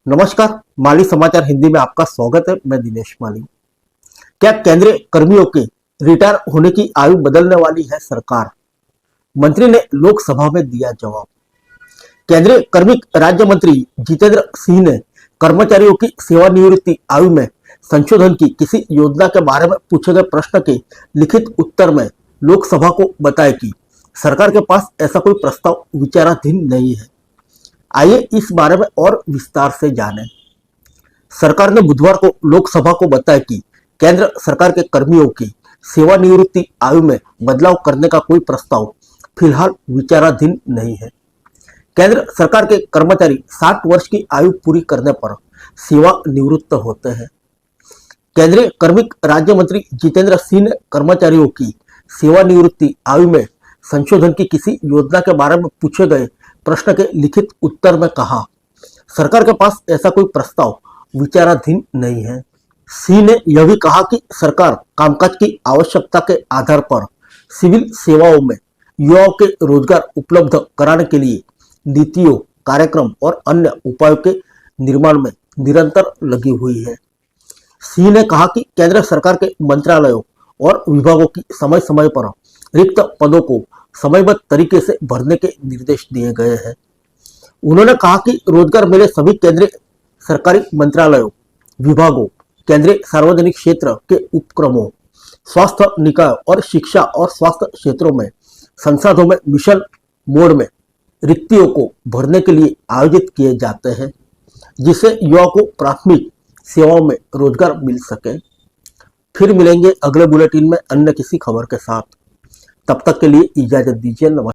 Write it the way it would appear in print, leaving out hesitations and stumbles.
नमस्कार, माली समाचार हिंदी में आपका स्वागत है। मैं दिनेश माली। क्या केंद्रीय कर्मियों के रिटायर होने की आयु बदलने वाली है सरकार? मंत्री ने लोकसभा में दिया जवाब। केंद्रीय कार्मिक राज्य मंत्री जितेंद्र सिंह ने कर्मचारियों की सेवानिवृत्ति आयु में संशोधन की किसी योजना के बारे में पूछे गए प्रश्न के लिखित उत्तर में लोकसभा को बताया कि सरकार के पास ऐसा कोई प्रस्ताव विचाराधीन नहीं है। आइए इस बारे में और विस्तार से जानें। सरकार ने बुधवार को लोकसभा को बताया कि केंद्र सरकार के कर्मियों की सेवानिवृत्ति आयु में बदलाव करने का कोई प्रस्ताव फिलहाल विचाराधीन नहीं है। केंद्र सरकार के कर्मचारी 60 वर्ष की आयु पूरी करने पर सेवानिवृत्त होते हैं। केंद्रीय कार्मिक राज्य मंत्री जितेंद्र सिंह ने कर्मचारियों की सेवानिवृत्ति आयु में संशोधन की किसी योजना के बारे में पूछे गए प्रश्न के लिखित उत्तर में कहा, सरकार के पास ऐसा कोई प्रस्ताव विचाराधीन नहीं है। सिंह ने यह भी कहा कि सरकार कामकाज की आवश्यकता के आधार पर सिविल सेवाओं में युवाओं के रोजगार उपलब्ध कराने के लिए नीतियों, कार्यक्रम और अन्य उपायों के निर्माण में निरंतर लगी हुई है। सिंह ने कहा कि केंद्र सरकार के मंत्रालयों और विभागों की समय समय पर रिक्त पदों को समयबद्ध तरीके से भरने के निर्देश दिए गए हैं। उन्होंने कहा कि रोजगार मिले सभी केंद्रीय सरकारी मंत्रालयों, विभागों, केंद्रीय सार्वजनिक क्षेत्र के उपक्रमों, स्वास्थ्य निकाय और शिक्षा और स्वास्थ्य क्षेत्रों में संसाधनों में मिशन मोड में रिक्तियों को भरने के लिए आयोजित किए जाते हैं, जिससे युवाओं को प्राथमिक सेवाओं में रोजगार मिल सके। फिर मिलेंगे अगले बुलेटिन में अन्य किसी खबर के साथ। तब तक के लिए इजाजत दीजिए। नमस्कार।